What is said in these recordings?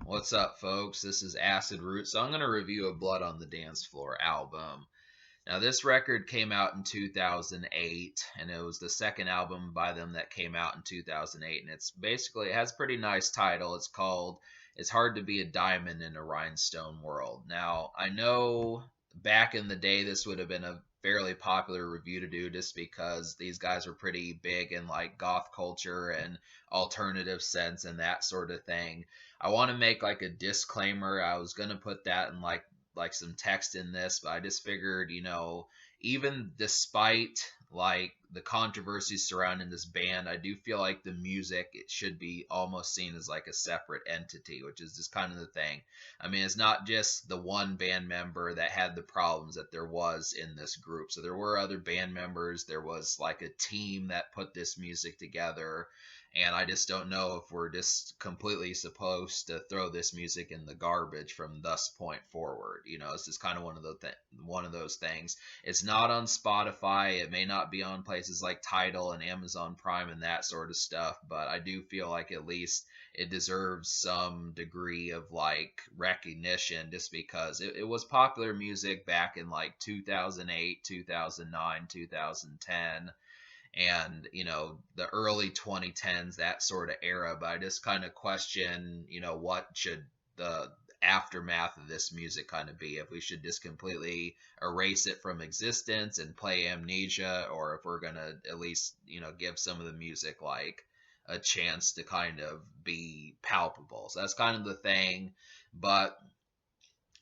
What's up, folks? This is Acid Root. So I'm going to review a Blood on the Dance Floor album. Now, this record came out in 2008, and it was the second album by them that came out in 2008. And it has a pretty nice title. It's called It's Hard to Be a Diamond in a Rhinestone World. Now, I know back in the day this would have been a fairly popular review to do just because these guys were pretty big in like goth culture and alternative sense and that sort of thing. I want to make like a disclaimer. I was going to put that in like some text in this, but I just figured, even despite like the controversy surrounding this band, I do feel like the music it should be almost seen as like a separate entity, which is just kind of the thing. I mean, it's not just the one band member that had the problems that there was in this group. So there were other band members. There was like a team that put this music together, and I just don't know if we're just completely supposed to throw this music in the garbage from thus point forward. It's just kind of one of those things. It's not on Spotify. It may not be on places like Tidal and Amazon Prime and that sort of stuff, but I do feel like at least it deserves some degree of like recognition just because it was popular music back in like 2008, 2009, 2010, and the early 2010s, that sort of era. But I just kind of question, what should the aftermath of this music kind of be, if we should just completely erase it from existence and play Amnesia, or if we're gonna at least give some of the music like a chance to kind of be palpable. So that's kind of the thing. But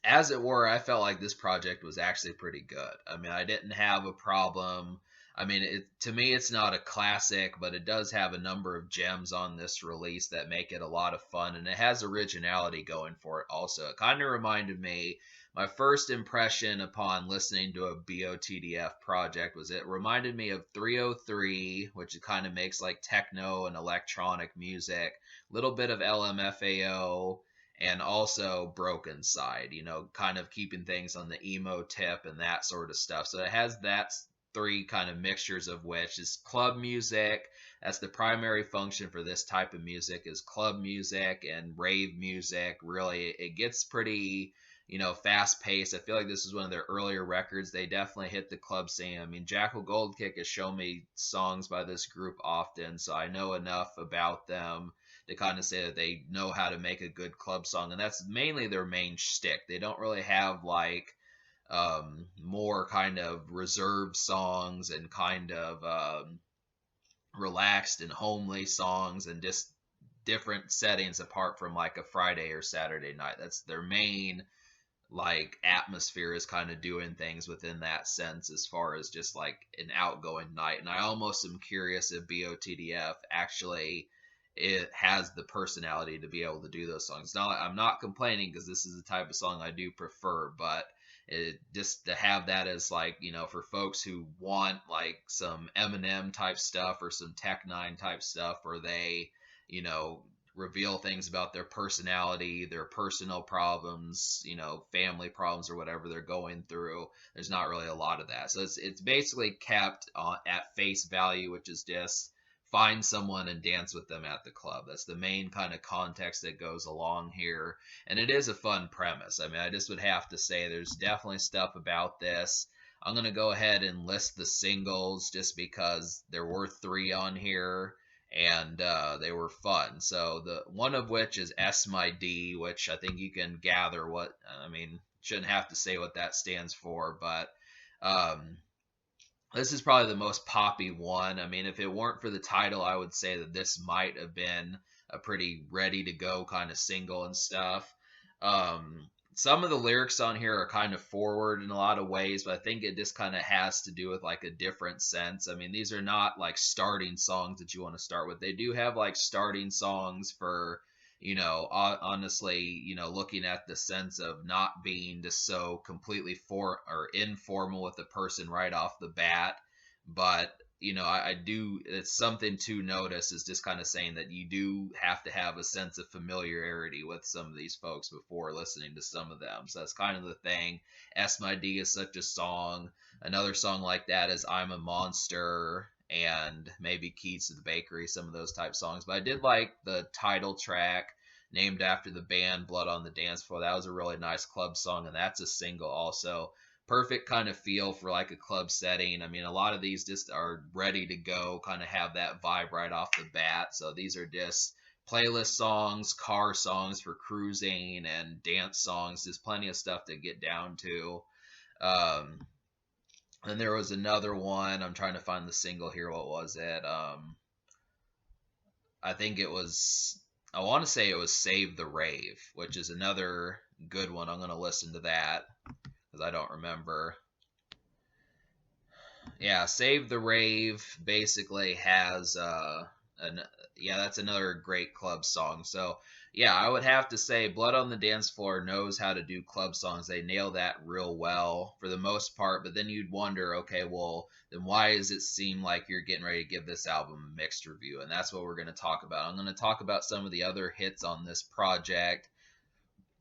as it were, I felt like this project was actually pretty good. I mean, I didn't have a problem. I mean, to me, it's not a classic, but it does have a number of gems on this release that make it a lot of fun, and it has originality going for it also. It kind of reminded me, my first impression upon listening to a BOTDF project was it reminded me of 303, which kind of makes like techno and electronic music, a little bit of LMFAO, and also Broken Side, kind of keeping things on the emo tip and that sort of stuff. So it has that three kind of mixtures, of which is club music. That's the primary function for this type of music, is club music and rave music. Really, it gets pretty fast paced. I feel like this is one of their earlier records. They definitely hit the club scene. I mean, Jackal Goldkick has shown me songs by this group often, so I know enough about them to kind of say that they know how to make a good club song, and that's mainly their main shtick. They don't really have like more kind of reserved songs and kind of relaxed and homely songs and just different settings apart from like a Friday or Saturday night. That's their main like atmosphere, is kind of doing things within that sense as far as just like an outgoing night. And I almost am curious if BOTDF actually it has the personality to be able to do those songs. Now, I'm not complaining because this is the type of song I do prefer, but just to have that as like, for folks who want like some Eminem type stuff or some Tech Nine type stuff, where they, you know, reveal things about their personality, their personal problems, family problems or whatever they're going through. There's not really a lot of that. So it's basically kept at face value, which is just find someone and dance with them at the club. That's the main kind of context that goes along here. And it is a fun premise. I mean, I just would have to say there's definitely stuff about this. I'm going to go ahead and list the singles just because there were 3 on here, and they were fun. So the one of which is S My D, which I think you can gather what, I mean, shouldn't have to say what that stands for, but this is probably the most poppy one. I mean, if it weren't for the title, I would say that this might have been a pretty ready to go kind of single and stuff. Some of the lyrics on here are kind of forward in a lot of ways, but I think it just kind of has to do with like a different sense. I mean, these are not like starting songs that you want to start with. They do have like starting songs for, honestly, looking at the sense of not being just so completely for or informal with the person right off the bat. But I do, it's something to notice, is just kind of saying that you do have to have a sense of familiarity with some of these folks before listening to some of them. So that's kind of the thing. S My D is such a song. Another song like that is I'm a Monster, and maybe Keys to the Bakery, some of those type songs. But I did like the title track, named after the band Blood on the Dance Floor. That was a really nice club song, and that's a single also. Perfect kind of feel for like a club setting. I mean, a lot of these just are ready to go, kind of have that vibe right off the bat. So these are just playlist songs, car songs for cruising, and dance songs. There's plenty of stuff to get down to. Um, and there was another one. I'm trying to find the single here. What was it? I think it was. I want to say it was "Save the Rave," which is another good one. I'm gonna listen to that because I don't remember. Yeah, "Save the Rave" basically has an yeah, that's another great club song. So yeah, I would have to say Blood on the Dance Floor knows how to do club songs. They nail that real well for the most part. But then you'd wonder, okay, well, then why does it seem like you're getting ready to give this album a mixed review? And that's what we're going to talk about. I'm going to talk about some of the other hits on this project.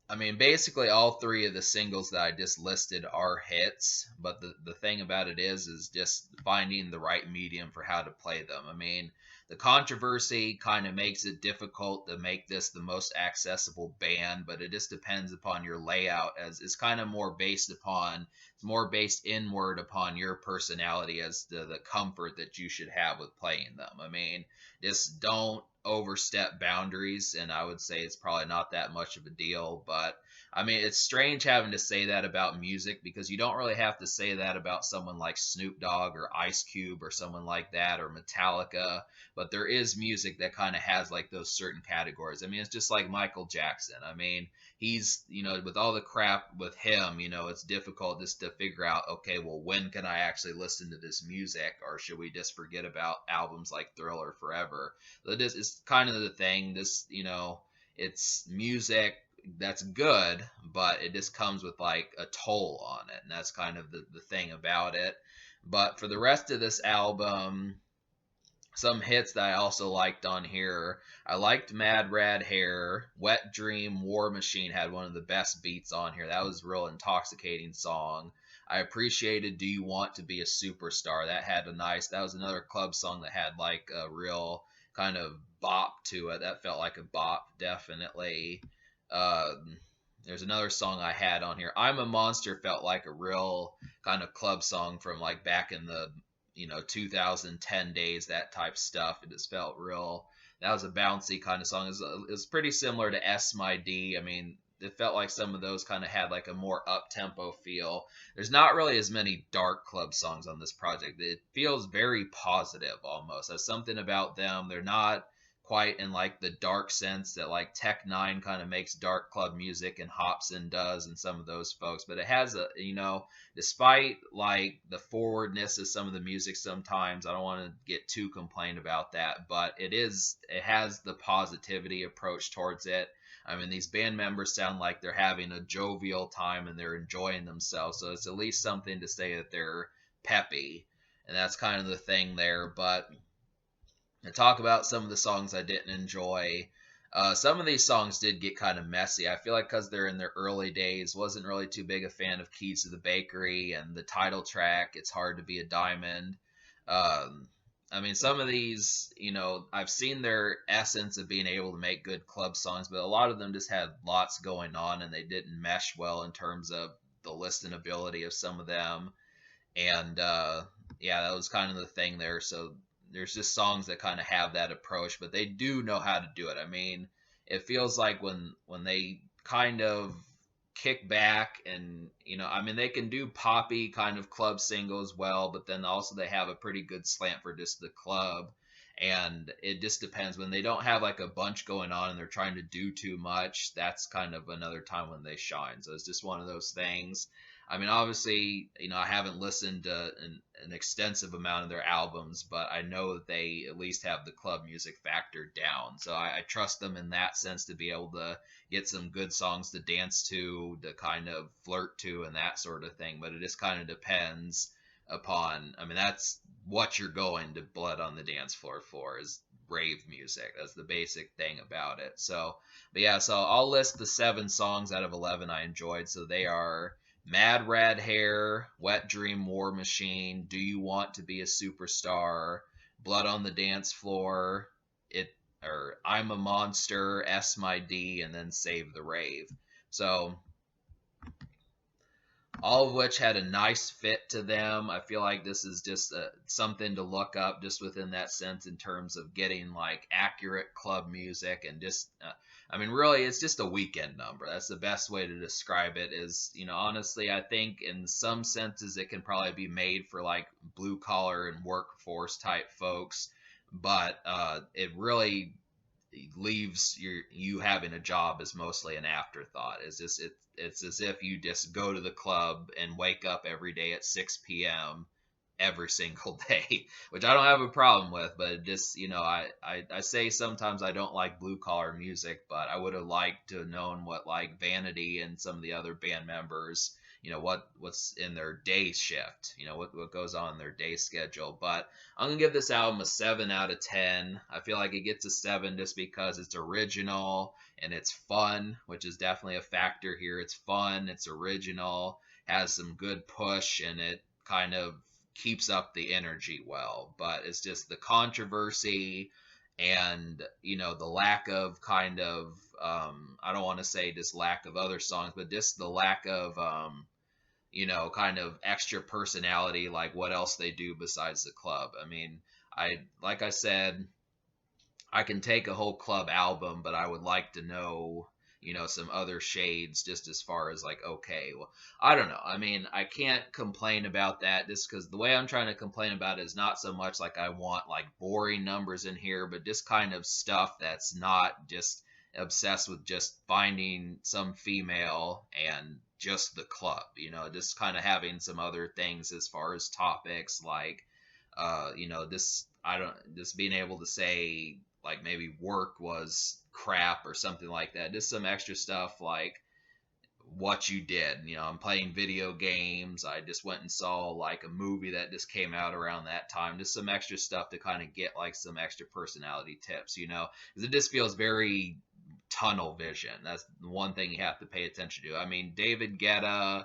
I mean, basically all three of the singles that I just listed are hits, but the thing about it is just finding the right medium for how to play them. I mean, the controversy kind of makes it difficult to make this the most accessible band, but it just depends upon your layout, as it's kind of more based upon, it's more based inward upon your personality as to the comfort that you should have with playing them. I mean, just don't overstep boundaries, and I would say it's probably not that much of a deal. But I mean, it's strange having to say that about music, because you don't really have to say that about someone like Snoop Dogg or Ice Cube or someone like that, or Metallica. But there is music that kind of has like those certain categories. I mean, it's just like Michael Jackson. I mean, he's, with all the crap with him, it's difficult just to figure out, okay, well, when can I actually listen to this music, or should we just forget about albums like Thriller forever? This is kind of the thing. It's music that's good, but it just comes with like a toll on it, and that's kind of the thing about it. But for the rest of this album, some hits that I also liked on here. I liked Mad Rad Hair. Wet Dream War Machine had one of the best beats on here. That was a real intoxicating song. I appreciated Do You Want to Be a Superstar. That was another club song that had like a real kind of bop to it. That felt like a bop, definitely. There's another song I had on here. I'm a Monster felt like a real kind of club song from like back in the 2010 days, that type stuff. It just felt real. That was a bouncy kind of song. It was pretty similar to S My D. I mean, it felt like some of those kind of had like a more up tempo feel. There's not really as many dark club songs on this project. It feels very positive almost. There's something about them. They're not quite in like the dark sense that like Tech Nine kind of makes dark club music and Hobson does, and some of those folks. But it has despite like the forwardness of some of the music sometimes, I don't want to get too complained about that, but it has the positivity approach towards it. I mean, these band members sound like they're having a jovial time and they're enjoying themselves, so it's at least something to say that they're peppy, and that's kind of the thing there. But to talk about some of the songs I didn't enjoy, some of these songs did get kind of messy. I feel like because they're in their early days, wasn't really too big a fan of Keys to the Bakery and the title track, It's Hard to Be a Diamond. I mean, some of these, I've seen their essence of being able to make good club songs, but a lot of them just had lots going on and they didn't mesh well in terms of the listenability of some of them. And yeah, that was kind of the thing there. So there's just songs that kind of have that approach, but they do know how to do it. I mean, it feels like when they kind of kick back and I mean, they can do poppy kind of club singles well, but then also they have a pretty good slant for just the club. And it just depends when they don't have like a bunch going on and they're trying to do too much. That's kind of another time when they shine. So it's just one of those things. I mean, obviously, I haven't listened to an extensive amount of their albums, but I know that they at least have the club music factor down. So I trust them in that sense to be able to get some good songs to dance to kind of flirt to, and that sort of thing. But it just kind of depends upon, I mean, that's what you're going to Blood on the Dance Floor for, is rave music. That's the basic thing about it. So, but yeah, so I'll list the 7 songs out of 11 I enjoyed. So they are Mad Rad Hair, Wet Dream War Machine, Do You Want to Be a Superstar, Blood on the Dance Floor, or I'm a Monster, S My D, and then Save the Rave. So all of which had a nice fit to them. I feel like this is just something to look up just within that sense in terms of getting like accurate club music and just, I mean, really, it's just a weekend number. That's the best way to describe it. Is, you know, honestly, I think in some senses it can probably be made for like blue collar and workforce type folks, but it really leaves you having a job as mostly an afterthought. It's as if you just go to the club and wake up every day at 6 p.m. every single day, which I don't have a problem with, but just, you know, I say sometimes I don't like blue collar music, but I would have liked to have known what like Vanity and some of the other band members, you know, what's in their day shift, you know, what goes on in their day schedule. But I'm gonna give this album a 7 out of 10. I feel like it gets a 7 just because it's original and it's fun, which is definitely a factor here. It's fun, it's original, has some good push, and it kind of keeps up the energy well. But it's just the controversy and, you know, the lack of kind of I don't want to say just lack of other songs, but just the lack of you know, kind of extra personality, like what else they do besides the club. I mean, like I said, I can take a whole club album, but I would like to know, you know, some other shades just as far as like, okay, well, I don't know. I mean, I can't complain about that just because the way I'm trying to complain about it is not so much like I want like boring numbers in here, but just kind of stuff that's not just obsessed with just finding some female and just the club, you know, just kind of having some other things as far as topics like you know, this I don't just being able to say like maybe work was crap or something like that. Just some extra stuff like what you did. You know, I'm playing video games. I just went and saw like a movie that just came out around that time. Just some extra stuff to kind of get like some extra personality tips, you know, because it just feels very tunnel vision. That's the one thing you have to pay attention to. I mean, David Guetta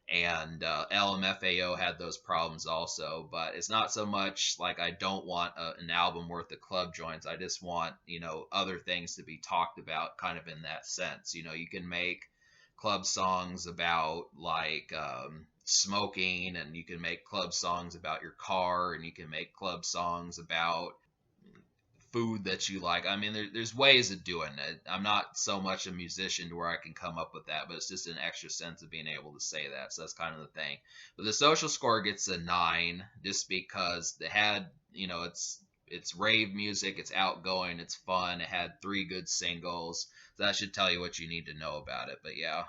and LMFAO had those problems also, but it's not so much like I don't want an album worth of club joints. I just want, you know, other things to be talked about kind of in that sense. You know, you can make club songs about like smoking, and you can make club songs about your car, and you can make club songs about food that you like. I mean, there's ways of doing it. I'm not so much a musician to where I can come up with that, but it's just an extra sense of being able to say that. So that's kind of the thing. But the social score gets a 9 just because they had, you know, it's rave music, it's outgoing, it's fun. It had 3 good singles. So that should tell you what you need to know about it. But yeah.